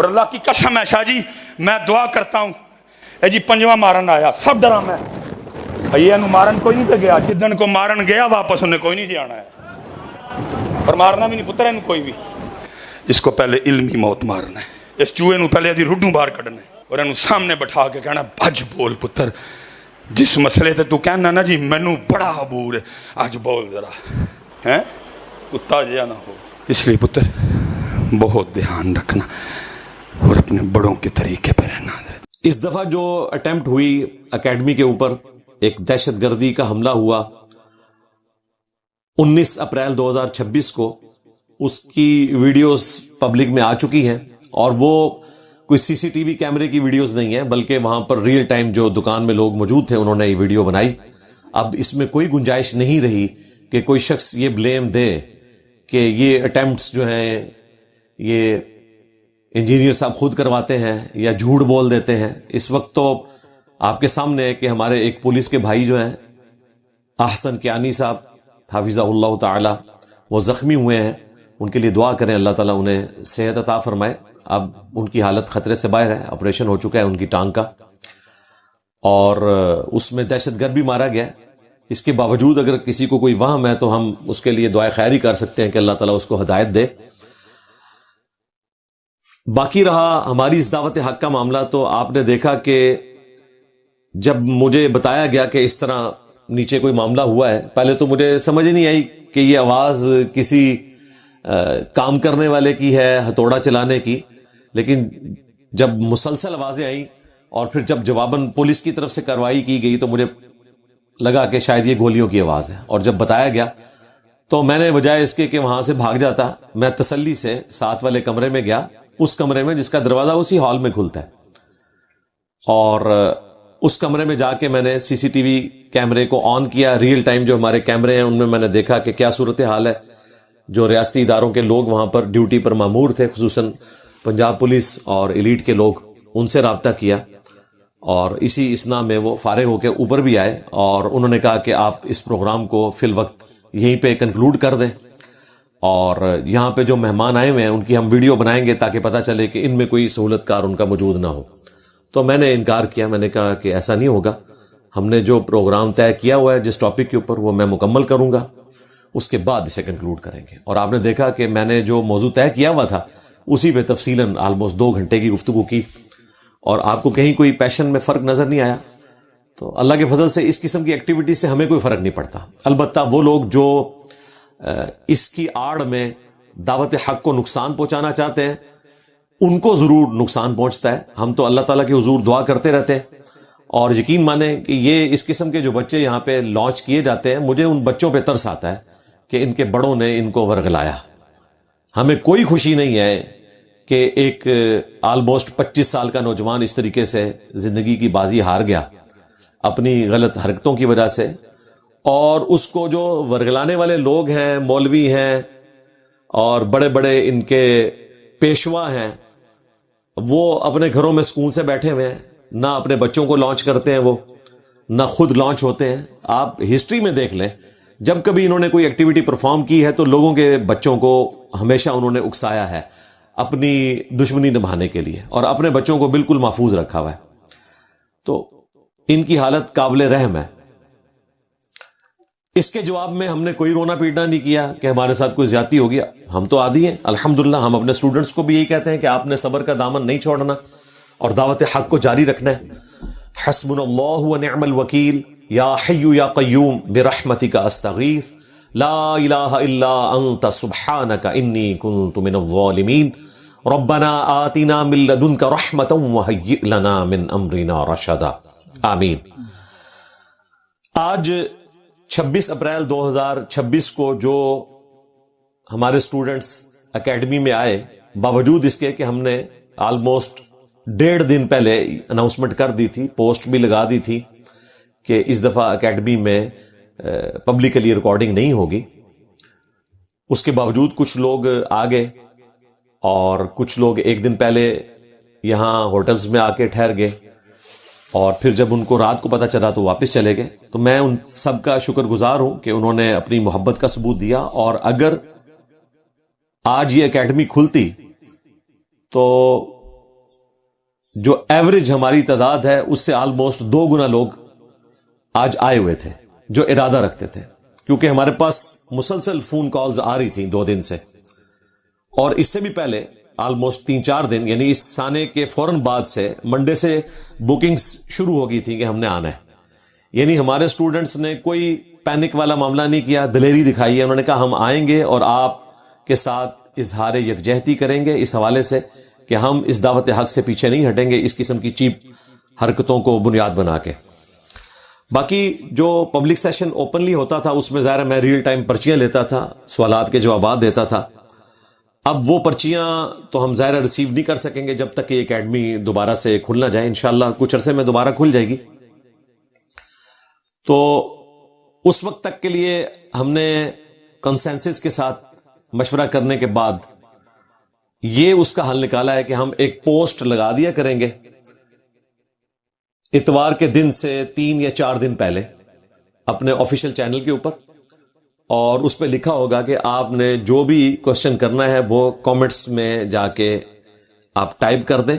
اور اللہ کی قسم ہے شاہ جی میں دعا کرتا ہوں اے جی پنجواں مارن آیا سب ڈرا میں یہ مارن کوئی نہیں پہ گیا جدن کو مارن گیا واپس انہیں کوئی نہیں جی آنا ہے اور مارنا بھی نہیں پتر ہے کوئی بھی اس کو پہلے علمی موت مارنا ہے اس چوہے نو پہلے ادھی رڈوں باہر کھڑنا ہے اور انہوں سامنے بٹھا کے کہنا بھج بول پتر جس مسئلے تے تو کہنا نا جی مینوں بڑا عبور ہے آج بول ذرا ہیں کتا جیا نہ ہو اس لیے پتر بہت دھیان رکھنا اور اپنے بڑوں کے طریقے پہ رہنا. اس دفعہ جو اٹیمپٹ ہوئی اکیڈمی کے اوپر ایک دہشت گردی کا حملہ ہوا 19 اپریل 2026 کو اس کی ویڈیوز پبلک میں آ چکی ہیں اور وہ کوئی سی سی ٹی وی کیمرے کی ویڈیوز نہیں ہیں بلکہ وہاں پر ریئل ٹائم جو دکان میں لوگ موجود تھے انہوں نے یہ ویڈیو بنائی. اب اس میں کوئی گنجائش نہیں رہی کہ کوئی شخص یہ بلیم دے کہ یہ اٹیمپٹس جو ہیں یہ انجینئر صاحب خود کرواتے ہیں یا جھوٹ بول دیتے ہیں. اس وقت تو آپ کے سامنے ہے کہ ہمارے ایک پولیس کے بھائی جو ہیں احسن کیانی صاحب حافظہ اللہ تعالی وہ زخمی ہوئے ہیں. ان کے لیے دعا کریں اللہ تعالیٰ انہیں صحت عطا فرمائے. اب ان کی حالت خطرے سے باہر ہے آپریشن ہو چکا ہے ان کی ٹانگ کا اور اس میں دہشت گرد بھی مارا گیا ہے. اس کے باوجود اگر کسی کو کوئی وہم ہے تو ہم اس کے لیے دعائے خیر ہی کر سکتے ہیں کہ اللہ تعالیٰ اس کو ہدایت دے. باقی رہا ہماری اس دعوت حق کا معاملہ تو آپ نے دیکھا کہ جب مجھے بتایا گیا کہ اس طرح نیچے کوئی معاملہ ہوا ہے پہلے تو مجھے سمجھ نہیں آئی کہ یہ آواز کسی کام کرنے والے کی ہے ہتھوڑا چلانے کی. لیکن جب مسلسل آوازیں آئیں اور پھر جب جواباً پولیس کی طرف سے کارروائی کی گئی تو مجھے لگا کہ شاید یہ گولیوں کی آواز ہے. اور جب بتایا گیا تو میں نے بجائے اس کے کہ وہاں سے بھاگ جاتا میں تسلی سے ساتھ والے کمرے میں گیا اس کمرے میں جس کا دروازہ اسی ہال میں کھلتا ہے اور اس کمرے میں جا کے میں نے سی سی ٹی وی کیمرے کو آن کیا. ریئل ٹائم جو ہمارے کیمرے ہیں ان میں نے دیکھا کہ کیا صورتحال ہے. جو ریاستی اداروں کے لوگ وہاں پر ڈیوٹی پر مامور تھے خصوصاً پنجاب پولیس اور ایلیٹ کے لوگ ان سے رابطہ کیا اور اسی اسنا میں وہ فارغ ہو کے اوپر بھی آئے اور انہوں نے کہا کہ آپ اس پروگرام کو فی الوقت یہیں پہ کنکلوڈ کر دیں اور یہاں پہ جو مہمان آئے ہوئے ہیں ان کی ہم ویڈیو بنائیں گے تاکہ پتہ چلے کہ ان میں کوئی سہولت کار ان کا موجود نہ ہو. تو میں نے انکار کیا. میں نے کہا کہ ایسا نہیں ہوگا. ہم نے جو پروگرام طے کیا ہوا ہے جس ٹاپک کے اوپر وہ میں مکمل کروں گا اس کے بعد اسے کنکلوڈ کریں گے. اور آپ نے دیکھا کہ میں نے جو موضوع طے کیا ہوا تھا اسی پہ تفصیلاً آلموسٹ 2 گھنٹے کی گفتگو کی اور آپ کو کہیں کوئی پیشن میں فرق نظر نہیں آیا. تو اللہ کے فضل سے اس قسم کی ایکٹیویٹی سے ہمیں کوئی فرق نہیں پڑتا. البتہ وہ لوگ جو اس کی آڑ میں دعوت حق کو نقصان پہنچانا چاہتے ہیں ان کو ضرور نقصان پہنچتا ہے. ہم تو اللہ تعالیٰ کے حضور دعا کرتے رہتے ہیں اور یقین مانیں کہ یہ اس قسم کے جو بچے یہاں پہ لانچ کیے جاتے ہیں مجھے ان بچوں پہ ترس آتا ہے کہ ان کے بڑوں نے ان کو ورغلایا. ہمیں کوئی خوشی نہیں ہے کہ ایک آلموسٹ 25 سال کا نوجوان اس طریقے سے زندگی کی بازی ہار گیا اپنی غلط حرکتوں کی وجہ سے اور اس کو جو ورغلانے والے لوگ ہیں مولوی ہیں اور بڑے بڑے ان کے پیشوا ہیں وہ اپنے گھروں میں سکون سے بیٹھے ہوئے ہیں. نہ اپنے بچوں کو لانچ کرتے ہیں وہ نہ خود لانچ ہوتے ہیں. آپ ہسٹری میں دیکھ لیں جب کبھی انہوں نے کوئی ایکٹیویٹی پرفارم کی ہے تو لوگوں کے بچوں کو ہمیشہ انہوں نے اکسایا ہے اپنی دشمنی نبھانے کے لیے اور اپنے بچوں کو بالکل محفوظ رکھا ہوا ہے. تو ان کی حالت قابل رحم ہے. اس کے جواب میں ہم نے کوئی رونا پیٹنا نہیں کیا کہ ہمارے ساتھ کوئی زیادتی ہو گیا. ہم تو عادی ہیں الحمدللہ. ہم اپنے اسٹوڈنٹس کو بھی یہی کہتے ہیں کہ آپ نے صبر کا دامن نہیں چھوڑنا اور دعوت حق کو جاری رکھنا ہے. حسبنا اللہ ونعم الوکیل یا حی یا قیوم برحمتک استغیث لا الہ الا انت سبحانک انی کنت من الظالمین ربنا آتنا من لدنک رحمتا وہیئ لنا من امرنا رشدا. آمین. آج 26 اپریل 2026 کو جو ہمارے سٹوڈنٹس اکیڈمی میں آئے باوجود اس کے کہ ہم نے آلموسٹ 1.5 دن پہلے اناؤنسمنٹ کر دی تھی پوسٹ بھی لگا دی تھی کہ اس دفعہ اکیڈمی میں پبلکلی ریکارڈنگ نہیں ہوگی. اس کے باوجود کچھ لوگ آ گئے اور کچھ لوگ ایک دن پہلے یہاں ہوٹلز میں آ کے ٹھہر گئے اور پھر جب ان کو رات کو پتہ چلا تو واپس چلے گئے. تو میں ان سب کا شکر گزار ہوں کہ انہوں نے اپنی محبت کا ثبوت دیا. اور اگر آج یہ اکیڈمی کھلتی تو جو ایوریج ہماری تعداد ہے اس سے آلموسٹ 2 گنا لوگ آج آئے ہوئے تھے جو ارادہ رکھتے تھے، کیونکہ ہمارے پاس مسلسل فون کالز آ رہی تھیں 2 دن سے، اور اس سے بھی پہلے آلموسٹ 3-4 دن، یعنی اس سانے کے فوراً بعد سے منڈے سے بکنگز شروع ہو گئی تھی کہ ہم نے آنا ہے. یعنی ہمارے اسٹوڈنٹس نے کوئی پینک والا معاملہ نہیں کیا، دلیری دکھائی ہے. انہوں نے کہا ہم آئیں گے اور آپ کے ساتھ اظہار یکجہتی کریں گے اس حوالے سے کہ ہم اس دعوت حق سے پیچھے نہیں ہٹیں گے اس قسم کی چیپ حرکتوں کو بنیاد بنا کے. باقی جو پبلک سیشن اوپنلی ہوتا تھا اس میں ظاہر میں ریئل ٹائم پرچیاں لیتا تھا، سوالات کے جوابات دیتا تھا. اب وہ پرچیاں تو ہم ظاہر ریسیو نہیں کر سکیں گے جب تک کہ اکیڈمی دوبارہ سے کھل نہ جائے. انشاءاللہ کچھ عرصے میں دوبارہ کھل جائے گی. تو اس وقت تک کے لیے ہم نے کنسنسس کے ساتھ مشورہ کرنے کے بعد یہ اس کا حل نکالا ہے کہ ہم ایک پوسٹ لگا دیا کریں گے اتوار کے دن سے 3 یا 4 دن پہلے اپنے آفیشیل چینل کے اوپر، اور اس پہ لکھا ہوگا کہ آپ نے جو بھی کوشچن کرنا ہے وہ کامنٹس میں جا کے آپ ٹائپ کر دیں،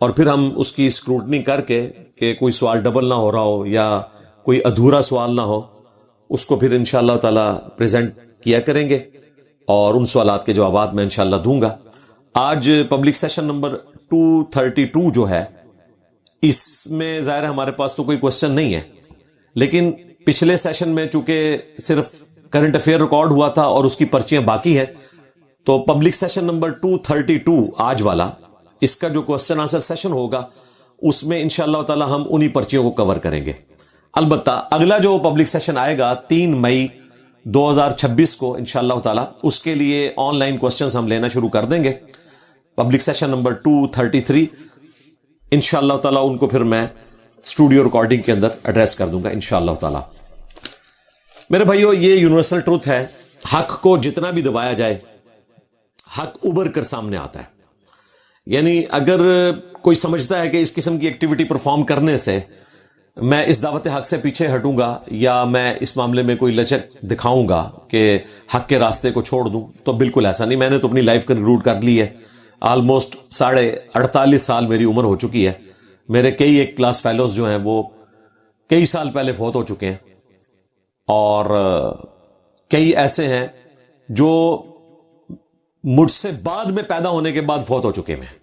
اور پھر ہم اس کی اسکروٹنی کر کے کہ کوئی سوال ڈبل نہ ہو رہا ہو یا کوئی ادھورا سوال نہ ہو، اس کو پھر انشاءاللہ تعالی پریزنٹ کیا کریں گے اور ان سوالات کے جوابات میں انشاءاللہ دوں گا. آج پبلک سیشن نمبر 232 جو ہے اس میں ظاہر ہمارے پاس تو کوئی کوشچن نہیں ہے، لیکن پچھلے سیشن میں چونکہ صرف کرنٹ افیئر ریکارڈ ہوا تھا اور اس کی پرچیاں باقی ہیں، تو پبلک سیشن نمبر 232 آج والا اس کا جو کوشچن آنسر سیشن ہوگا اس میں انشاءاللہ تعالی ہم انہی پرچیوں کو کور کریں گے. البتہ اگلا جو پبلک سیشن آئے گا 3 مئی 2026 کو انشاءاللہ تعالی، اس کے لیے آن لائن کوشچنز ہم لینا شروع کر دیں گے. پبلک سیشن نمبر 233 انشاءاللہ تعالی ان کو پھر میں اسٹوڈیو ریکارڈنگ کے اندر ایڈریس کر دوں گا انشاءاللہ تعالی. میرے بھائیو، یہ یونیورسل ٹروتھ ہے، حق کو جتنا بھی دبایا جائے حق ابھر کر سامنے آتا ہے. یعنی اگر کوئی سمجھتا ہے کہ اس قسم کی ایکٹیویٹی پرفارم کرنے سے میں اس دعوت حق سے پیچھے ہٹوں گا یا میں اس معاملے میں کوئی لچک دکھاؤں گا کہ حق کے راستے کو چھوڑ دوں، تو بالکل ایسا نہیں. میں نے تو اپنی لائف کنکلوڈ کر لی ہے. آلموسٹ 48.5 سال میری عمر ہو چکی ہے. میرے کئی ایک کلاس فیلوز جو ہیں وہ کئی سال پہلے فوت ہو چکے ہیں، اور کئی ایسے ہیں جو مجھ سے بعد میں پیدا ہونے کے بعد فوت ہو چکے ہیں.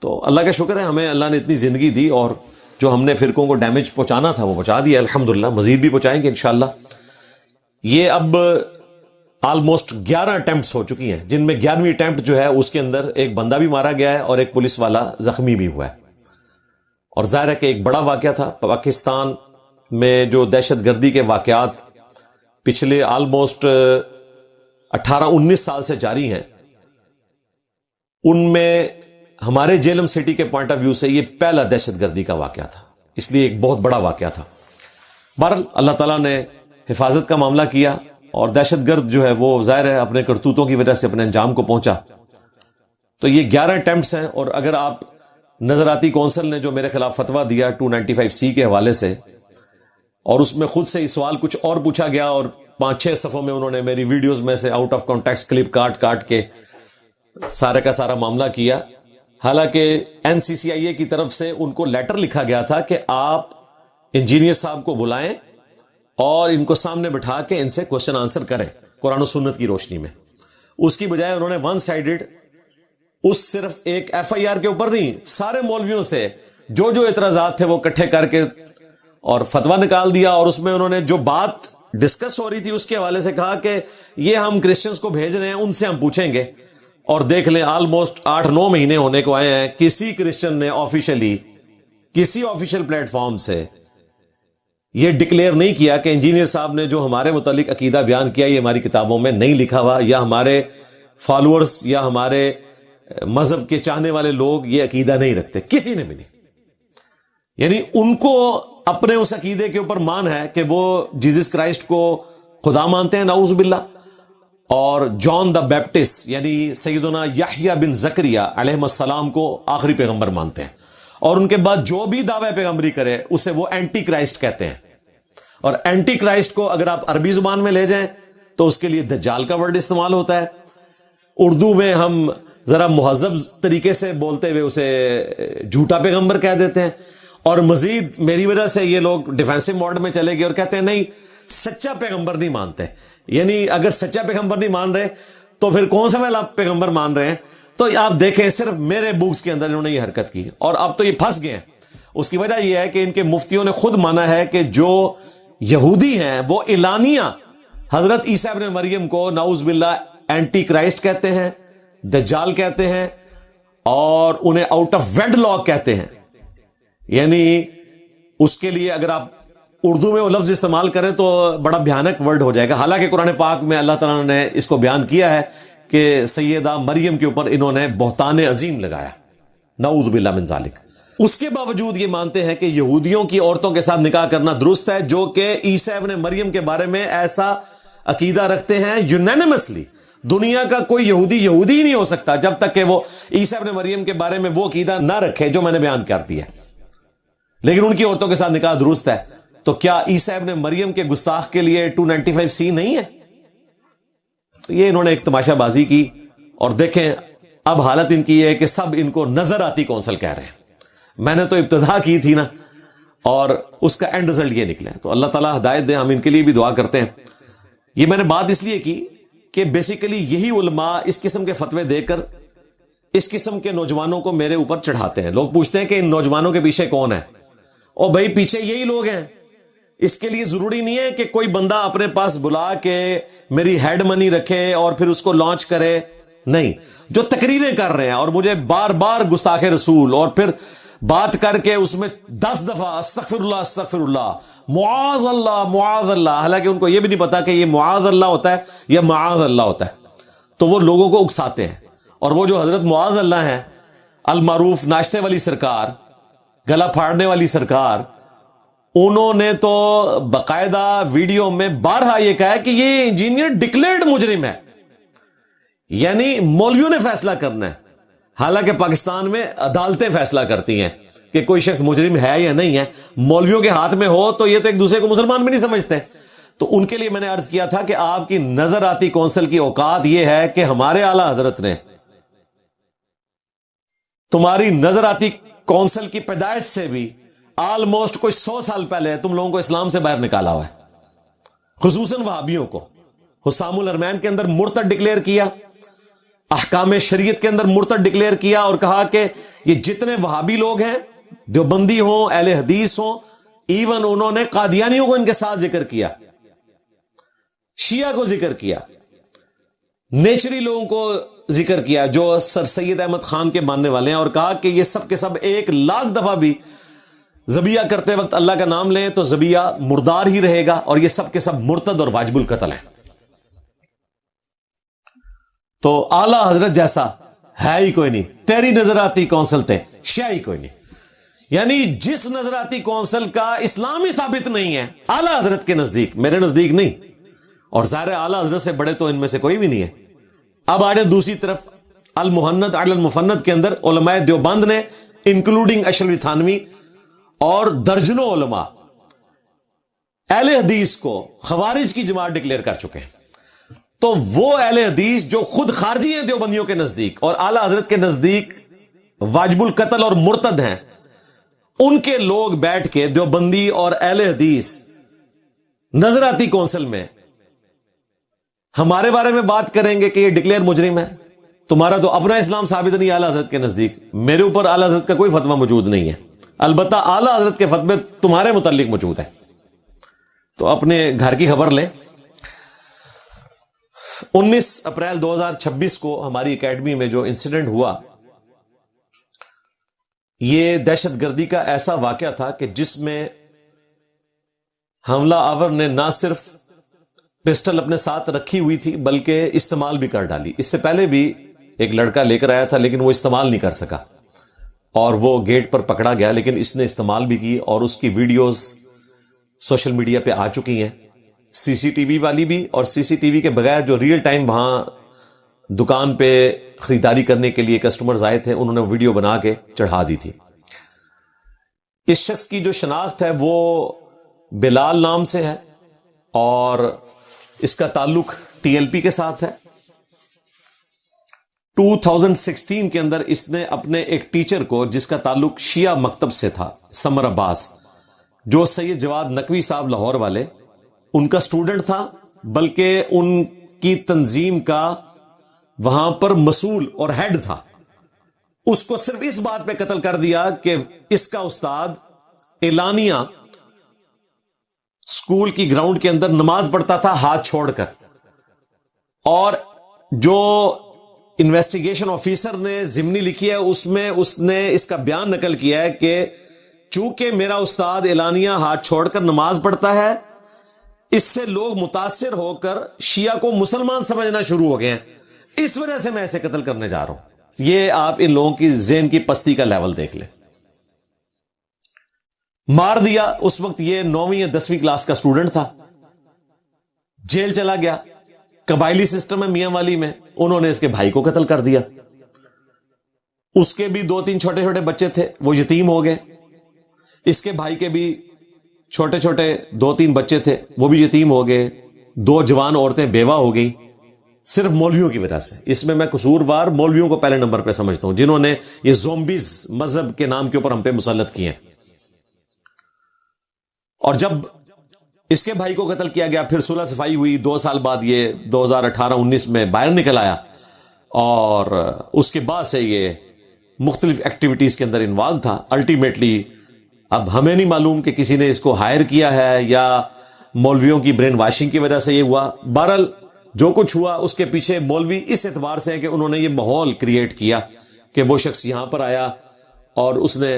تو اللہ کا شکر ہے ہمیں اللہ نے اتنی زندگی دی، اور جو ہم نے فرقوں کو ڈیمیج پہنچانا تھا وہ پہنچا دیا الحمدللہ. مزید بھی پہنچائیں گے انشاءاللہ. یہ اب آلموسٹ 11 اٹیمپٹس ہو چکی ہیں، جن میں 11ویں اٹیمپٹ جو ہے اس کے اندر ایک بندہ بھی مارا گیا ہے اور ایک پولیس والا زخمی بھی ہوا ہے. اور ظاہر ہے کہ ایک بڑا واقعہ تھا. پاکستان میں جو دہشت گردی کے واقعات پچھلے آلموسٹ 18-19 سال سے جاری ہیں، ان میں ہمارے جیلم سٹی کے پوائنٹ آف ویو سے یہ پہلا دہشت گردی کا واقعہ تھا، اس لیے ایک بہت بڑا واقعہ تھا. بہرحال اللہ تعالیٰ نے حفاظت کا معاملہ کیا، اور دہشت گرد جو ہے وہ ظاہر ہے اپنے کرتوتوں کی وجہ سے اپنے انجام کو پہنچا. تو یہ 11 اٹیمپٹس ہیں. اور اگر آپ نظراتی کونسل نے جو میرے خلاف فتویٰ دیا 295C کے حوالے سے، اور اس میں خود سے ہی سوال کچھ اور پوچھا گیا، اور 5-6 صفحوں میں انہوں نے میری ویڈیوز میں سے آؤٹ آف کانٹیکسٹ کلپ کاٹ کے سارے کا سارا معاملہ کیا. حالانکہ NCCIA کی طرف سے ان کو لیٹر لکھا گیا تھا کہ آپ انجینئر صاحب کو بلائیں اور ان کو سامنے بٹھا کے ان سے کوشچن آنسر کریں قرآن و سنت کی روشنی میں. اس کی بجائے انہوں نے ون سائیڈڈ اس صرف ایک FIR کے اوپر نہیں، سارے مولویوں سے جو اعتراضات تھے وہ اکٹھے کر کے اور فتویٰ نکال دیا. اور اس میں انہوں نے جو بات ڈسکس ہو رہی تھی اس کے حوالے سے کہا کہ یہ ہم کرسچنز کو بھیج رہے ہیں، ان سے ہم پوچھیں گے. اور دیکھ لیں آلموسٹ 8-9 مہینے ہونے کو آئے ہیں، کسی کرسچن نے آفیشلی کسی آفیشل پلیٹ فارم سے یہ ڈکلیئر نہیں کیا کہ انجینئر صاحب نے جو ہمارے متعلق عقیدہ بیان کیا یہ ہماری کتابوں میں نہیں لکھا ہوا، یا ہمارے فالوورز یا ہمارے مذہب کے چاہنے والے لوگ یہ عقیدہ نہیں رکھتے. کسی نے بھی نہیں. یعنی ان کو اپنے اس عقیدے کے اوپر مان ہے کہ وہ جیزس کرائسٹ کو خدا مانتے ہیں، نعوذ باللہ، اور جان دا بیپٹسٹ یعنی سیدنا یحییٰ بن زکریا علیہ السلام کو آخری پیغمبر مانتے ہیں. اور ان کے بعد جو بھی دعوی پیغمبری کرے اسے وہ اینٹی کرائسٹ کہتے ہیں. اور اینٹی کرائسٹ کو اگر آپ عربی زبان میں لے جائیں تو اس کے لیے دجال کا ورڈ استعمال ہوتا ہے. اردو میں ہم ذرا مہذب طریقے سے بولتے ہوئے اسے جھوٹا پیغمبر کہہ دیتے ہیں، اور مزید میری وجہ سے یہ لوگ ڈیفینسو موڈ میں چلے گئے اور کہتے ہیں نہیں سچا پیغمبر نہیں مانتے، یعنی اگر سچا پیغمبر نہیں مان رہے تو پھر کون سا والا پیغمبر مان رہے ہیں؟ تو آپ دیکھیں صرف میرے بکس کے اندر انہوں نے یہ حرکت کی، اور اب تو یہ پھنس گئے ہیں۔ اس کی وجہ یہ ہے کہ ان کے مفتیوں نے خود مانا ہے کہ جو یہودی ہیں وہ اعلانیہ حضرت عیسیٰ ابن مریم کو نعوذ باللہ اینٹی کرائسٹ کہتے ہیں، دجال کہتے ہیں، اور انہیں آؤٹ آف ویڈ لاک کہتے ہیں۔ یعنی اس کے لیے اگر آپ اردو میں وہ لفظ استعمال کریں تو بڑا بھیانک ورڈ ہو جائے گا، حالانکہ قرآن پاک میں اللہ تعالیٰ نے اس کو بیان کیا ہے کہ سیدہ مریم کے اوپر انہوں نے بہتان عظیم لگایا، نعوذ باللہ من ذالک۔ اس کے باوجود یہ مانتے ہیں کہ یہودیوں کی عورتوں کے ساتھ نکاح کرنا درست ہے، جو کہ عیسیٰ ابن مریم کے بارے میں ایسا عقیدہ رکھتے ہیں یونینیمسلی۔ دنیا کا کوئی یہودی ہی نہیں ہو سکتا جب تک کہ وہ عیسیٰ ابن مریم کے بارے میں وہ عقیدہ نہ رکھے جو میں نے بیان کر دیا، لیکن ان کی عورتوں کے ساتھ نکاح درست ہے۔ تو کیا عیسیٰ ابن مریم کے گستاخ کے لیے 295C نہیں ہے؟ تو یہ انہوں نے ایک تماشا بازی کی، اور دیکھیں اب حالت ان کی یہ ہے کہ سب ان کو نظر آتی کونسل کہہ رہے ہیں۔ میں نے تو ابتدا کی تھی نا، اور اس کا اینڈ رزلٹ یہ نکلے، تو اللہ تعالیٰ ہدایت دے، ہم ان کے لیے بھی دعا کرتے ہیں۔ یہ میں نے بات اس لیے کی کہ بیسیکلی یہی علماء اس قسم کے فتوے دے کر اس قسم کے نوجوانوں کو میرے اوپر چڑھاتے ہیں۔ لوگ پوچھتے ہیں کہ ان نوجوانوں کے پیچھے کون ہے؟ اور بھائی پیچھے یہی لوگ ہیں۔ اس کے لیے ضروری نہیں ہے کہ کوئی بندہ اپنے پاس بلا کے میری ہیڈ منی رکھے اور پھر اس کو لانچ کرے، نہیں، جو تقریریں کر رہے ہیں اور مجھے بار بار گستاخ رسول اور پھر بات کر کے اس میں 10 دفعہ استغفر اللہ معاذ اللہ، حالانکہ ان کو یہ بھی نہیں پتا کہ یہ معاذ اللہ ہوتا ہے یا معاذ اللہ ہوتا ہے، تو وہ لوگوں کو اکساتے ہیں۔ اور وہ جو حضرت معاذ اللہ ہیں، المعروف ناشتے والی سرکار، گلا پھاڑنے والی سرکار، انہوں نے تو باقاعدہ ویڈیو میں بارہا یہ کہا ہے کہ یہ انجینئر ڈکلیئرڈ مجرم ہے، یعنی مولویوں نے فیصلہ کرنا ہے، حالانکہ پاکستان میں عدالتیں فیصلہ کرتی ہیں کہ کوئی شخص مجرم ہے یا نہیں ہے۔ مولویوں کے ہاتھ میں ہو تو یہ تو ایک دوسرے کو مسلمان بھی نہیں سمجھتے۔ تو ان کے لیے میں نے عرض کیا تھا کہ آپ کی نظر آتی کونسل کی اوقات یہ ہے کہ ہمارے اعلیٰ حضرت نے تمہاری نظر آتی کونسل کی پیدائش سے بھی آلموسٹ کوئی 100 سال پہلے تم لوگوں کو اسلام سے باہر نکالا ہوا ہے، خصوصاً وہابیوں کو۔ حسام الحرمین کے اندر مرتد ڈکلیئر کیا، احکام شریعت کے اندر مرتد ڈکلیئر کیا، اور کہا کہ یہ جتنے وہابی لوگ ہیں، دیوبندی ہوں، اہل حدیث ہوں، ایون انہوں نے قادیانیوں کو ان کے ساتھ ذکر کیا، شیعہ کو ذکر کیا، نیچری لوگوں کو ذکر کیا جو سر سید احمد خان کے ماننے والے ہیں، اور کہا کہ یہ سب کے سب 1,00,000 دفعہ بھی ذبیحہ کرتے وقت اللہ کا نام لیں تو ذبیحہ مردار ہی رہے گا، اور یہ سب کے سب مرتد اور واجب القتل ہیں۔ تو اعلی حضرت جیسا ہے ہی کوئی نہیں، تیری نظر آتی کونسل تے شیعہ ہی کوئی نہیں، یعنی جس نظر آتی کونسل کا اسلام ہی ثابت نہیں ہے اعلی حضرت کے نزدیک، میرے نزدیک نہیں، اور ظاہر اعلی حضرت سے بڑے تو ان میں سے کوئی بھی نہیں ہے۔ اب آج دوسری طرف المحند علی المفند کے اندر علماء دیوبند نے انکلوڈنگ اشرف تھانوی اور درجنوں علماء اہل حدیث کو خوارج کی جماعت ڈکلیئر کر چکے ہیں۔ تو وہ اہل حدیث جو خود خارجی ہیں دیوبندیوں کے نزدیک اور اعلی حضرت کے نزدیک واجب القتل اور مرتد ہیں، ان کے لوگ بیٹھ کے دیوبندی اور اہل حدیث نظر آتی کونسل میں ہمارے بارے میں بات کریں گے کہ یہ ڈکلیئر مجرم ہے۔ تمہارا تو اپنا اسلام ثابت نہیں اعلی حضرت کے نزدیک، میرے اوپر اعلی حضرت کا کوئی فتویٰ موجود نہیں ہے، البتہ اعلی حضرت کے فتوے تمہارے متعلق موجود ہے۔ تو اپنے گھر کی خبر لیں۔ 19 اپریل 2026 کو ہماری اکیڈمی میں جو انسیڈنٹ ہوا، یہ دہشت گردی کا ایسا واقعہ تھا کہ جس میں حملہ آور نے نہ صرف پسٹل اپنے ساتھ رکھی ہوئی تھی بلکہ استعمال بھی کر ڈالی۔ اس سے پہلے بھی ایک لڑکا لے کر آیا تھا لیکن وہ استعمال نہیں کر سکا اور وہ گیٹ پر پکڑا گیا، لیکن اس نے استعمال بھی کی اور اس کی ویڈیوز سوشل میڈیا پہ آ چکی ہیں، سی سی ٹی وی والی بھی، اور سی سی ٹی وی کے بغیر جو ریئل ٹائم وہاں دکان پہ خریداری کرنے کے لیے کسٹمرز آئے تھے، انہوں نے ویڈیو بنا کے چڑھا دی تھی۔ اس شخص کی جو شناخت ہے وہ بلال نام سے ہے اور اس کا تعلق ٹی ایل پی کے ساتھ ہے۔ 2016 کے اندر اس نے اپنے ایک ٹیچر کو، جس کا تعلق شیعہ مکتب سے تھا، سمر عباس، جو سید جواد نقوی صاحب لاہور والے، ان کا سٹوڈنٹ تھا، بلکہ ان کی تنظیم کا وہاں پر مسئول اور ہیڈ تھا، اس کو صرف اس بات پہ قتل کر دیا کہ اس کا استاد اعلانیہ اسکول کی گراؤنڈ کے اندر نماز پڑھتا تھا ہاتھ چھوڑ کر، اور جو انویسٹیگیشن آفیسر نے ضمنی لکھی ہے اس میں اس نے اس کا بیان نقل کیا ہے کہ چونکہ میرا استاد اعلانیہ ہاتھ چھوڑ کر نماز پڑھتا ہے، اس سے لوگ متاثر ہو کر شیعہ کو مسلمان سمجھنا شروع ہو گئے ہیں، اس وجہ سے میں اسے قتل کرنے جا رہا ہوں۔ یہ آپ ان لوگوں کی ذہن کی پستی کا لیول دیکھ لیں۔ مار دیا، اس وقت یہ 9ویں یا 10ویں کلاس کا سٹوڈنٹ تھا، جیل چلا گیا۔ قبائلی سسٹم ہے میاں والی میں، انہوں نے اس کے بھائی کو قتل کر دیا۔ اس کے بھی 2-3 چھوٹے چھوٹے بچے تھے، وہ یتیم ہو گئے۔ اس کے بھائی کے بھی چھوٹے چھوٹے 2-3 بچے تھے، وہ بھی یتیم ہو گئے۔ 2 جوان عورتیں بیوہ ہو گئی، صرف مولویوں کی وجہ سے۔ اس میں قصوروار مولویوں کو پہلے نمبر پہ سمجھتا ہوں، جنہوں نے یہ زومبیز مذہب کے نام کے اوپر ہم پہ مسلط کیے ہیں۔ اور جب اس کے بھائی کو قتل کیا گیا، پھر صلح صفائی ہوئی، 2 سال بعد یہ 2018-19 میں باہر نکل آیا، اور اس کے بعد سے یہ مختلف ایکٹیویٹیز کے اندر انوالو تھا۔ الٹیمیٹلی اب ہمیں نہیں معلوم کہ کسی نے اس کو ہائر کیا ہے یا مولویوں کی برین واشنگ کی وجہ سے یہ ہوا۔ بہرحال جو کچھ ہوا اس کے پیچھے مولوی اس اعتبار سے ہے کہ انہوں نے یہ ماحول کریٹ کیا کہ وہ شخص یہاں پر آیا اور اس نے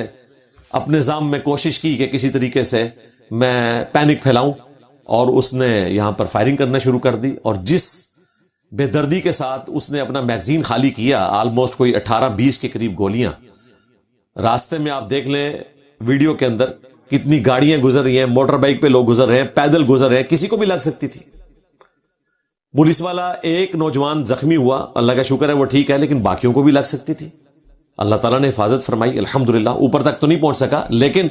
اپنے نظام میں کوشش کی کہ کسی طریقے سے میں پینک پھیلاؤں، اور اس نے یہاں پر فائرنگ کرنا شروع کر دی، اور جس بے دردی کے ساتھ اس نے اپنا میگزین خالی کیا، آلموسٹ کوئی 18-20 کے قریب گولیاں۔ راستے میں آپ دیکھ لیں ویڈیو کے اندر کتنی گاڑیاں گزر رہی ہیں، موٹر بائک پہ لوگ گزر رہے ہیں، پیدل گزر رہے ہیں، کسی کو بھی لگ سکتی تھی۔ پولیس والا ایک نوجوان زخمی ہوا، اللہ کا شکر ہے وہ ٹھیک ہے، لیکن باقیوں کو بھی لگ سکتی تھی۔ اللہ تعالیٰ نے حفاظت فرمائی الحمدللہ، اوپر تک تو نہیں پہنچ سکا، لیکن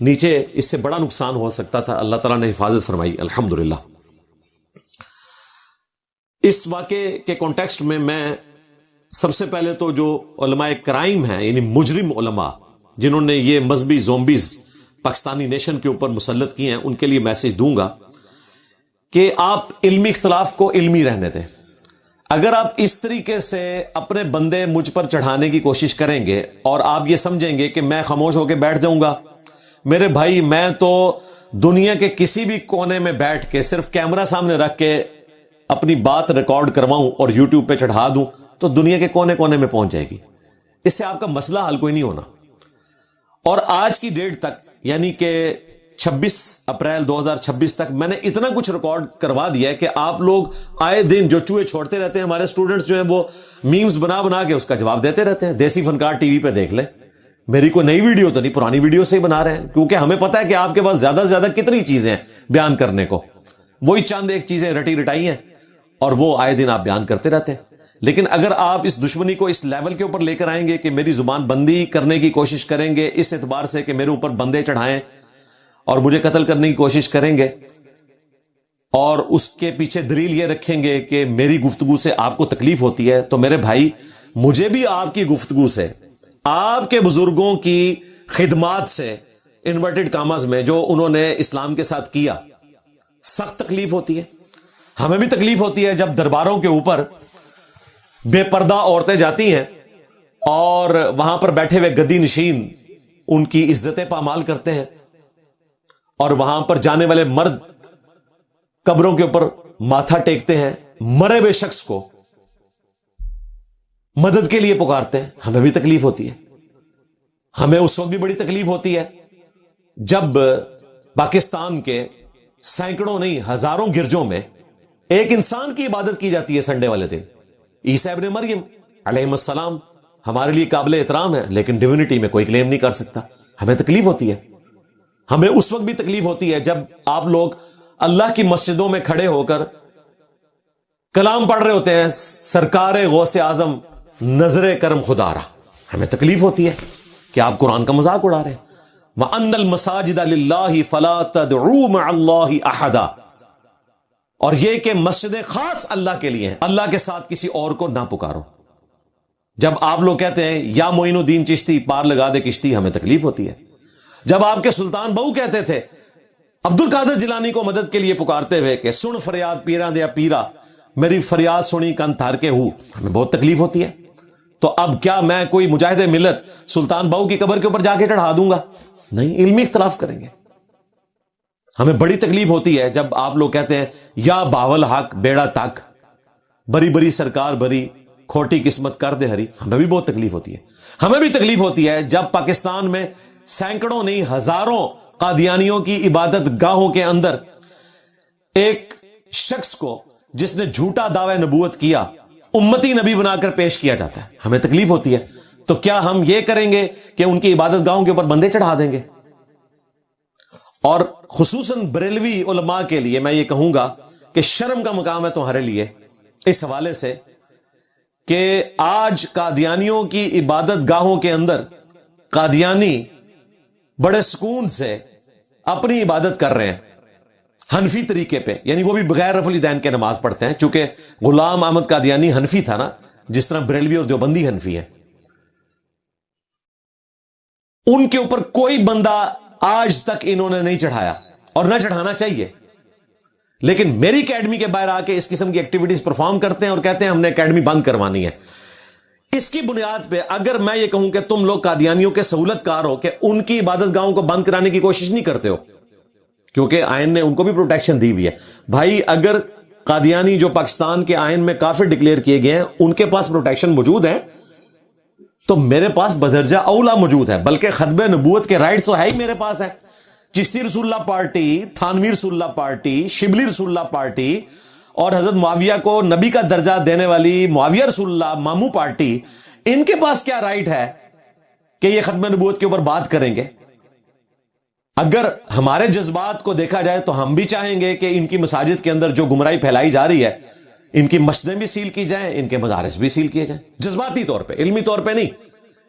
نیچے اس سے بڑا نقصان ہو سکتا تھا، اللہ تعالیٰ نے حفاظت فرمائی الحمدللہ۔ اس واقعے کے کانٹیکسٹ میں سب سے پہلے تو جو علماء کرائم ہیں، یعنی مجرم علماء جنہوں نے یہ مذہبی زومبیز پاکستانی نیشن کے اوپر مسلط کیے ہیں، ان کے لیے میسج دوں گا کہ آپ علمی اختلاف کو علمی رہنے دیں۔ اگر آپ اس طریقے سے اپنے بندے مجھ پر چڑھانے کی کوشش کریں گے اور آپ یہ سمجھیں گے کہ میں خاموش ہو کے بیٹھ جاؤں گا، میرے بھائی میں تو دنیا کے کسی بھی کونے میں بیٹھ کے صرف کیمرہ سامنے رکھ کے اپنی بات ریکارڈ کرواؤں اور یوٹیوب پہ چڑھا دوں تو دنیا کے کونے کونے میں پہنچ جائے گی، اس سے آپ کا مسئلہ حل کوئی نہیں ہونا۔ اور آج کی ڈیٹ تک، یعنی کہ 26 اپریل 2026 تک میں نے اتنا کچھ ریکارڈ کروا دیا ہے کہ آپ لوگ آئے دن جو چوہے چھوڑتے رہتے ہیں، ہمارے سٹوڈنٹس جو ہیں وہ میمز بنا بنا کے اس کا جواب دیتے رہتے ہیں۔ دیسی فنکار ٹی وی پہ دیکھ لیں، میری کوئی نئی ویڈیو تو نہیں، پرانی ویڈیو سے ہی بنا رہے ہیں، کیونکہ ہمیں پتا ہے کہ آپ کے پاس زیادہ سے زیادہ کتنی چیزیں ہیں بیان کرنے کو، وہی چند ایک چیزیں رٹی رٹائی ہیں اور وہ آئے دن آپ بیان کرتے رہتے ہیں۔ لیکن اگر آپ اس دشمنی کو اس لیول کے اوپر لے کر آئیں گے کہ میری زبان بندی کرنے کی کوشش کریں گے، اس اعتبار سے کہ میرے اوپر بندے چڑھائیں اور مجھے قتل کرنے کی کوشش کریں گے، اور اس کے پیچھے دلیل یہ رکھیں گے کہ میری گفتگو سے آپ کو تکلیف ہوتی ہے، تو میرے بھائی مجھے بھی آپ کی گفتگو سے، آپ کے بزرگوں کی خدمات سے، انورٹڈ کاماز میں جو انہوں نے اسلام کے ساتھ کیا، سخت تکلیف ہوتی ہے۔ ہمیں بھی تکلیف ہوتی ہے جب درباروں کے اوپر بے پردہ عورتیں جاتی ہیں اور وہاں پر بیٹھے ہوئے گدی نشین ان کی عزتیں پامال کرتے ہیں، اور وہاں پر جانے والے مرد قبروں کے اوپر ماتھا ٹیکتے ہیں، مرے ہوئے شخص کو مدد کے لیے پکارتے ہیں۔ ہمیں بھی تکلیف ہوتی ہے۔ ہمیں اس وقت بھی بڑی تکلیف ہوتی ہے جب پاکستان کے سینکڑوں نہیں ہزاروں گرجوں میں ایک انسان کی عبادت کی جاتی ہے سنڈے والے دن۔ عیسیٰ ابن مریم علیہ السلام ہمارے لیے قابل احترام ہے، لیکن ڈیوینٹی میں کوئی کلیم نہیں کر سکتا۔ ہمیں تکلیف ہوتی ہے۔ ہمیں اس وقت بھی تکلیف ہوتی ہے جب آپ لوگ اللہ کی مسجدوں میں کھڑے ہو کر کلام پڑھ رہے ہوتے ہیں، سرکار غوث اعظم نظر کرم خدا را۔ ہمیں تکلیف ہوتی ہے کہ آپ قرآن کا مذاق اڑا رہے ہیں۔ وَأَنَّ الْمَسَاجِدَ لِلَّهِ فَلَا تَدْعُوا مَعَ اللَّهِ أَحَدًا، اور یہ کہ مسجدیں خاص اللہ کے لیے ہیں، اللہ کے ساتھ کسی اور کو نہ پکارو۔ جب آپ لوگ کہتے ہیں یا معین الدین چشتی پار لگا دے کشتی، ہمیں تکلیف ہوتی ہے. جب آپ کے سلطان بہو کہتے تھے عبد القادر جیلانی کو مدد کے لیے پکارتے ہوئے کہ سن فریاد پیرا دیا پیرا، میری فریاد سنی کن تھار کے ہوں، ہمیں بہت تکلیف ہوتی ہے. تو اب کیا میں کوئی مجاہد ملت سلطان بہو کی قبر کے اوپر جا کے چڑھا دوں گا؟ نہیں، علمی اختلاف کریں گے. ہمیں بڑی تکلیف ہوتی ہے جب آپ لوگ کہتے ہیں یا باول حق بیڑا تک، بری بری سرکار بری کھوٹی قسمت کر دے ہری. ہمیں بھی بہت تکلیف ہوتی ہے. ہمیں بھی تکلیف ہوتی ہے جب پاکستان میں سینکڑوں نہیں ہزاروں قادیانیوں کی عبادت گاہوں کے اندر ایک شخص کو جس نے جھوٹا دعوی نبوت کیا امتی نبی بنا کر پیش کیا جاتا ہے. ہمیں تکلیف ہوتی ہے. تو کیا ہم یہ کریں گے کہ ان کی عبادت گاہوں کے اوپر بندے چڑھا دیں گے؟ اور خصوصاً بریلوی علماء کے لیے میں یہ کہوں گا کہ شرم کا مقام ہے تمہارے لیے اس حوالے سے کہ آج قادیانیوں کی عبادت گاہوں کے اندر قادیانی بڑے سکون سے اپنی عبادت کر رہے ہیں حنفی طریقے پہ، یعنی وہ بھی بغیر رفع الیدین کے نماز پڑھتے ہیں، چونکہ غلام احمد قادیانی حنفی تھا نا، جس طرح بریلوی اور دیوبندی حنفی ہیں. ان کے اوپر کوئی بندہ آج تک انہوں نے نہیں چڑھایا اور نہ چڑھانا چاہیے. لیکن میری اکیڈمی کے باہر آ کے اس قسم کی ایکٹیویٹیز پرفارم کرتے ہیں اور کہتے ہیں ہم نے اکیڈمی بند کروانی ہے. اس کی بنیاد پہ اگر میں یہ کہوں کہ تم لوگ قادیانیوں کے سہولت کار ہو کہ ان کی عبادت گاہوں کو بند کرانے کی کوشش نہیں کرتے ہو، کیونکہ آئین نے ان کو بھی پروٹیکشن دی ہوئی ہے. بھائی اگر قادیانی جو پاکستان کے آئین میں کافر ڈکلیئر کیے گئے ہیں ان کے پاس پروٹیکشن موجود ہے تو میرے پاس بدرجہ اولا موجود ہے، بلکہ ختم نبوت کے رائٹس تو ہے ہی میرے پاس ہے. چشتی رسول اللہ پارٹی، تھانوی رسول اللہ پارٹی، شبلی رسول اللہ پارٹی اور حضرت معاویہ کو نبی کا درجہ دینے والی معاویہ رسول اللہ مامو پارٹی، ان کے پاس کیا رائٹ ہے کہ یہ ختم نبوت کے اوپر بات کریں گے؟ اگر ہمارے جذبات کو دیکھا جائے تو ہم بھی چاہیں گے کہ ان کی مساجد کے اندر جو گمراہی پھیلائی جا رہی ہے ان کی مسجدیں بھی سیل کی جائیں، ان کے مدارس بھی سیل کیے جائیں، جذباتی طور پہ، علمی طور پہ نہیں.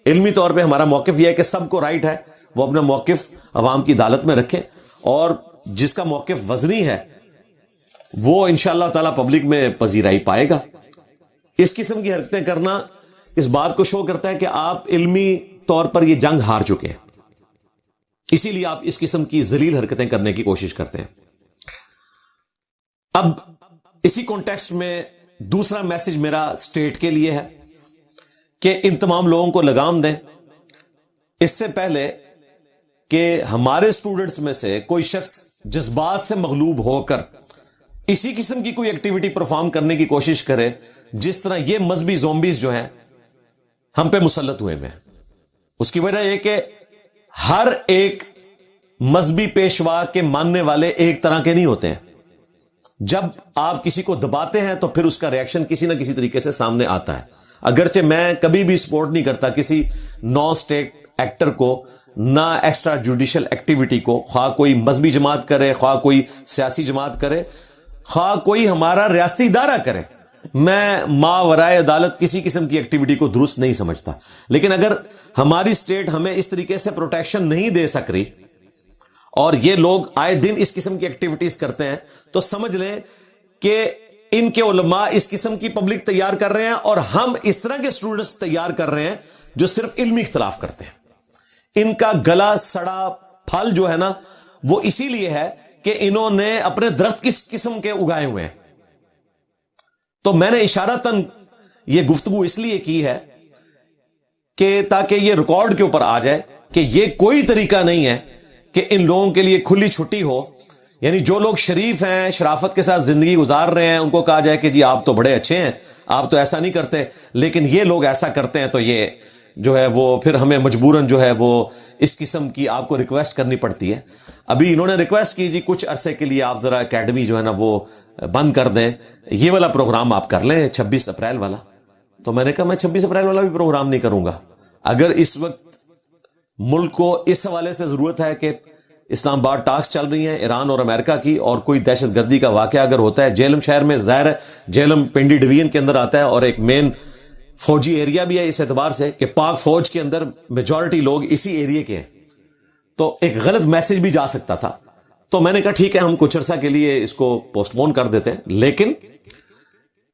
علمی طور پہ ہمارا موقف یہ ہے کہ سب کو رائٹ ہے وہ اپنا موقف عوام کی عدالت میں رکھے، اور جس کا موقف وزنی ہے وہ انشاءاللہ تعالی پبلک میں پذیرائی پائے گا. اس قسم کی حرکتیں کرنا اس بات کو شو کرتا ہے کہ آپ علمی طور پر یہ جنگ ہار چکے ہیں، اسی لیے آپ اس قسم کی ذلیل حرکتیں کرنے کی کوشش کرتے ہیں. اب اسی کانٹیکسٹ میں دوسرا میسج میرا اسٹیٹ کے لیے ہے کہ ان تمام لوگوں کو لگام دیں اس سے پہلے کہ ہمارے اسٹوڈنٹس میں سے کوئی شخص جذبات سے مغلوب ہو کر اسی قسم کی کوئی ایکٹیویٹی پرفارم کرنے کی کوشش کرے جس طرح یہ مذہبی زومبیز جو ہیں ہم پہ مسلط ہوئے ہیں. اس کی وجہ یہ کہ ہر ایک مذہبی پیشوا کے ماننے والے ایک طرح کے نہیں ہوتے ہیں. جب آپ کسی کو دباتے ہیں تو پھر اس کا ریاکشن کسی نہ کسی طریقے سے سامنے آتا ہے. اگرچہ میں کبھی بھی سپورٹ نہیں کرتا کسی نان اسٹیٹ ایکٹر کو، نہ ایکسٹرا جوڈیشل ایکٹیویٹی کو، خواہ کوئی مذہبی جماعت کرے، خواہ کوئی سیاسی جماعت کرے، خواہ کوئی ہمارا ریاستی ادارہ کرے. میں ماورائے عدالت کسی قسم کی ایکٹیویٹی کو درست نہیں سمجھتا. لیکن اگر ہماری اسٹیٹ ہمیں اس طریقے سے پروٹیکشن نہیں دے سک رہی اور یہ لوگ آئے دن اس قسم کی ایکٹیویٹیز کرتے ہیں تو سمجھ لیں کہ ان کے علماء اس قسم کی پبلک تیار کر رہے ہیں اور ہم اس طرح کے اسٹوڈنٹس تیار کر رہے ہیں جو صرف علمی اختلاف کرتے ہیں. ان کا گلا سڑا پھل جو ہے نا وہ اسی لیے ہے کہ انہوں نے اپنے درخت کس قسم کے اگائے ہوئے ہیں. تو میں نے اشارتاً یہ گفتگو اس لیے کی ہے کہ تاکہ یہ ریکارڈ کے اوپر آ جائے کہ یہ کوئی طریقہ نہیں ہے کہ ان لوگوں کے لیے کھلی چھٹی ہو. یعنی جو لوگ شریف ہیں، شرافت کے ساتھ زندگی گزار رہے ہیں، ان کو کہا جائے کہ جی آپ تو بڑے اچھے ہیں، آپ تو ایسا نہیں کرتے، لیکن یہ لوگ ایسا کرتے ہیں تو یہ جو ہے وہ پھر ہمیں مجبوراً جو ہے وہ اس قسم کی آپ کو ریکویسٹ کرنی پڑتی ہے. ابھی انہوں نے ریکویسٹ کی جی کچھ عرصے کے لیے آپ ذرا اکیڈمی جو ہے نا وہ بند کر دیں، یہ والا پروگرام آپ کر لیں 26 اپریل والا. تو میں نے کہا میں 26 اپریل والا بھی پروگرام نہیں کروں گا. اگر اس وقت ملک کو اس حوالے سے ضرورت ہے کہ اسلام آباد ٹاکس چل رہی ہیں ایران اور امریکہ کی، اور کوئی دہشت گردی کا واقعہ اگر ہوتا ہے جیلم شہر میں، ظاہر ہے جیلم پنڈی ڈویژن کے اندر آتا ہے اور ایک مین فوجی ایریا بھی ہے اس اعتبار سے کہ پاک فوج کے اندر میجورٹی لوگ اسی ایریا کے ہیں، تو ایک غلط میسج بھی جا سکتا تھا. تو میں نے کہا ٹھیک ہے ہم کچھ عرصہ کے لیے اس کو پوسٹ پون کر دیتے ہیں، لیکن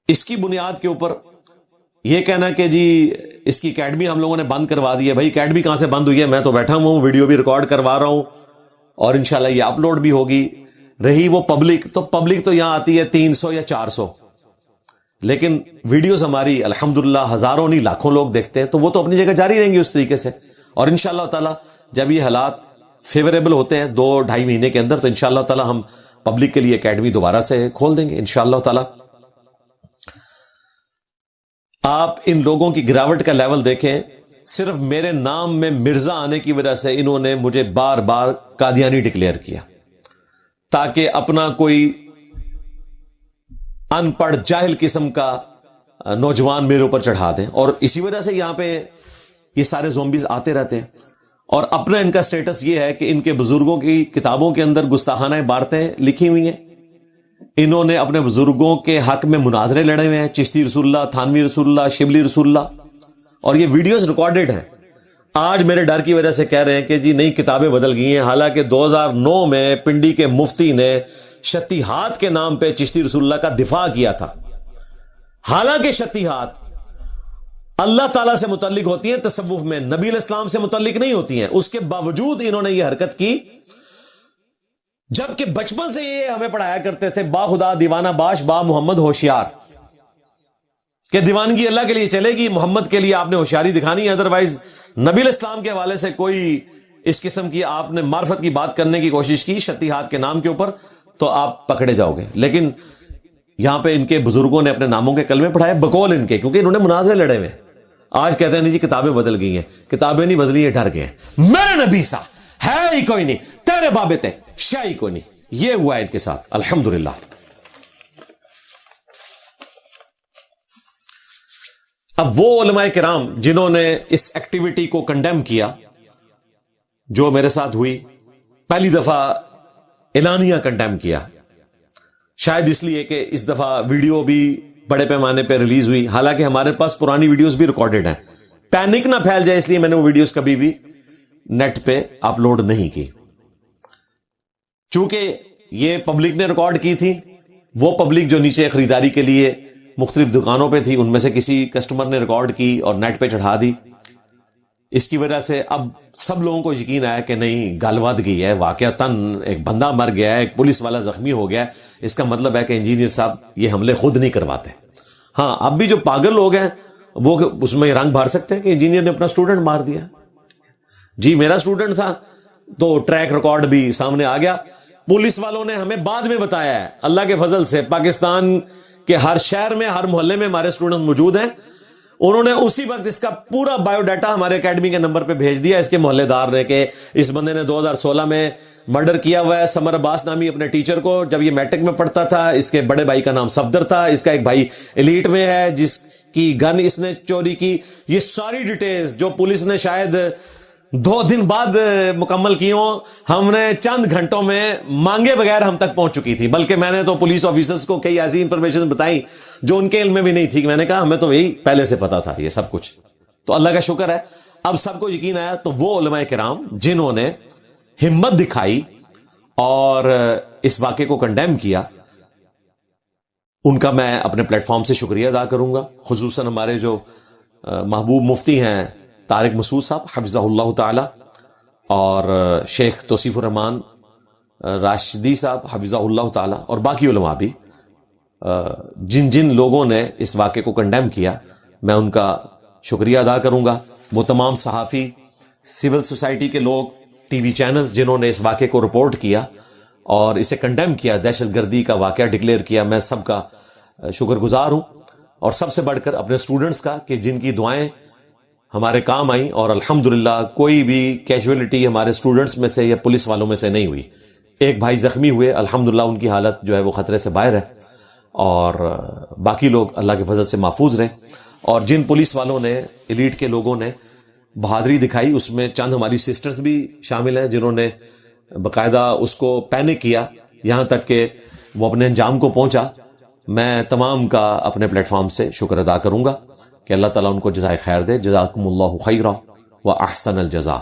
اس کی بنیاد کے اوپر یہ کہنا کہ جی اس کی اکیڈمی ہم لوگوں نے بند کروا دی ہے، بھائی اکیڈمی کہاں سے بند ہوئی ہے؟ میں تو بیٹھا ہوں، ویڈیو بھی ریکارڈ کروا رہا ہوں اور انشاءاللہ یہ اپلوڈ بھی ہوگی۔ رہی وہ پبلک، تو پبلک تو یہاں آتی ہے 300 یا 400، لیکن ویڈیوز ہماری الحمدللہ ہزاروں نہیں لاکھوں لوگ دیکھتے ہیں، تو وہ تو اپنی جگہ جاری رہیں گی اس طریقے سے۔ اور انشاءاللہ تعالی جب یہ حالات فیوریبل ہوتے ہیں 2-2.5 مہینے کے اندر، تو انشاءاللہ تعالی ہم پبلک کے لیے اکیڈمی دوبارہ سے کھول دیں گے انشاءاللہ تعالی۔ آپ ان لوگوں کی گراوٹ کا لیول دیکھیں، صرف میرے نام میں مرزا آنے کی وجہ سے انہوں نے مجھے بار بار قادیانی ڈکلیئر کیا، تاکہ اپنا کوئی ان پڑھ جاہل قسم کا نوجوان میرے اوپر چڑھا دیں، اور اسی وجہ سے یہاں پہ یہ سارے زومبیز آتے رہتے ہیں۔ اور اپنا ان کا سٹیٹس یہ ہے کہ ان کے بزرگوں کی کتابوں کے اندر گستاخانہ عبارتیں لکھی ہوئی ہیں، انہوں نے اپنے بزرگوں کے حق میں مناظرے لڑے ہوئے ہیں، چشتی رسول اللہ، تھانوی رسول اللہ، شبلی رسول اللہ، اور یہ ویڈیوز ریکارڈڈ ہیں۔ آج میرے ڈر کی وجہ سے کہہ رہے ہیں کہ جی نئی کتابیں بدل گئی ہیں، حالانکہ 2009 میں پنڈی کے مفتی نے شتیہات کے نام پہ چشتی رسول اللہ کا دفاع کیا تھا، حالانکہ شتیہات اللہ تعالیٰ سے متعلق ہوتی ہیں، تصوف میں نبی علیہ السلام سے متعلق نہیں ہوتی ہیں۔ اس کے باوجود انہوں نے یہ حرکت کی، جبکہ بچپن سے یہ ہمیں پڑھایا کرتے تھے با خدا دیوانہ باش با محمد ہوشیار، کہ دیوانگی اللہ کے لیے چلے گی، محمد کے لیے آپ نے ہوشیاری دکھانی ہے، ادروائز نبی علیہ السلام کے حوالے سے کوئی اس قسم کی آپ نے معرفت کی بات کرنے کی کوشش کی شتیہات کے نام کے اوپر تو آپ پکڑے جاؤ گے۔ لیکن یہاں پہ ان کے بزرگوں نے اپنے ناموں کے کلمے پڑھائے بقول ان کے، کیونکہ انہوں نے مناظرے لڑے ہوئے۔ آج کہتے ہیں نہیں جی کتابیں بدل گئی ہیں، کتابیں نہیں بدلی ہیں، ڈر گئے ہیں، میرے نبی سا ہے ہی کوئی نہیں، تیرے بابے تے شاہی کوئی نہیں۔ یہ ہوا ان کے ساتھ الحمدللہ۔ اب وہ علماء کرام جنہوں نے اس ایکٹیویٹی کو کنڈیم کیا جو میرے ساتھ ہوئی، پہلی دفعہ اعلانیہ کنڈیم کیا، شاید اس لیے کہ اس دفعہ ویڈیو بھی بڑے پیمانے پہ ریلیز ہوئی، حالانکہ ہمارے پاس پرانی ویڈیوز بھی ریکارڈڈ ہیں، پینک نہ پھیل جائے اس لیے میں نے وہ ویڈیوز کبھی بھی نیٹ پہ اپلوڈ نہیں کی۔ چونکہ یہ پبلک نے ریکارڈ کی تھی، وہ پبلک جو نیچے خریداری کے لیے مختلف دکانوں پہ تھی، ان میں سے کسی کسٹمر نے ریکارڈ کی اور نیٹ پہ چڑھا دی، اس کی وجہ سے اب سب لوگوں کو یقین آیا کہ نہیں گل ود گئی ہے، واقعتاً ایک بندہ مر گیا ہے، ایک پولیس والا زخمی ہو گیا ہے، اس کا مطلب ہے کہ انجینئر صاحب یہ حملے خود نہیں کرواتے۔ ہاں اب بھی جو پاگل لوگ ہیں وہ اس میں رنگ بھر سکتے ہیں کہ انجینئر نے اپنا سٹوڈنٹ مار دیا، جی میرا سٹوڈنٹ تھا، تو ٹریک ریکارڈ بھی سامنے آ گیا۔ پولیس والوں نے ہمیں بعد میں بتایا ہے، اللہ کے فضل سے پاکستان کے ہر شہر میں ہر محلے میں ہمارے سٹوڈنٹ موجود ہیں، انہوں نے اسی وقت اس کا پورا بایو ڈیٹا ہمارے اکیڈمی کے نمبر پہ بھیج دیا، اس کے محلے دار نے، کہ اس بندے نے 2016 میں مرڈر کیا ہوا ہے سمر عباس نامی اپنے ٹیچر کو، جب یہ میٹرک میں پڑھتا تھا، اس کے بڑے بھائی کا نام صفدر تھا، اس کا ایک بھائی ایلیٹ میں ہے جس کی گن اس نے چوری کی۔ یہ ساری ڈیٹیلز جو پولیس نے شاید 2 دن بعد مکمل کی ہوں، ہم نے چند گھنٹوں میں مانگے بغیر ہم تک پہنچ چکی تھی، بلکہ میں نے تو پولیس آفیسرز کو کئی ایسی انفارمیشن بتائی جو ان کے علم میں بھی نہیں تھی، میں نے کہا ہمیں تو یہی پہلے سے پتا تھا یہ سب کچھ۔ تو اللہ کا شکر ہے اب سب کو یقین آیا۔ تو وہ علماء کرام جنہوں نے ہمت دکھائی اور اس واقعے کو کنڈیم کیا، ان کا میں اپنے پلیٹ فارم سے شکریہ ادا کروں گا، خصوصاً ہمارے جو محبوب مفتی ہیں طارق مسعود صاحب حفظہ اللہ تعالی، اور شیخ توصیف الرحمان راشدی صاحب حفظہ اللہ تعالی، اور باقی علماء بھی، جن جن لوگوں نے اس واقعے کو کنڈیم کیا، میں ان کا شکریہ ادا کروں گا۔ وہ تمام صحافی، سول سوسائٹی کے لوگ، ٹی وی چینلز جنہوں نے اس واقعے کو رپورٹ کیا اور اسے کنڈیم کیا، دہشت گردی کا واقعہ ڈکلیئر کیا، میں سب کا شکر گزار ہوں، اور سب سے بڑھ کر اپنے اسٹوڈنٹس کا کہ جن کی دعائیں ہمارے کام آئیں، اور الحمدللہ کوئی بھی کیجویلٹی ہمارے اسٹوڈنٹس میں سے یا پولیس والوں میں سے نہیں ہوئی۔ ایک بھائی زخمی ہوئے، الحمدللہ ان کی حالت جو ہے وہ خطرے سے باہر ہے، اور باقی لوگ اللہ کے فضل سے محفوظ رہے۔ اور جن پولیس والوں نے، ایلیٹ کے لوگوں نے بہادری دکھائی، اس میں چند ہماری سسٹرز بھی شامل ہیں جنہوں نے باقاعدہ اس کو پینک کیا یہاں تک کہ وہ اپنے انجام کو پہنچا۔ میں تمام کا اپنے پلیٹ فارم سے شکر ادا کروں گا کہ اللہ تعالیٰ ان کو جزائے خیر دے۔ جزاکم اللہ خیرا و احسن الجزا۔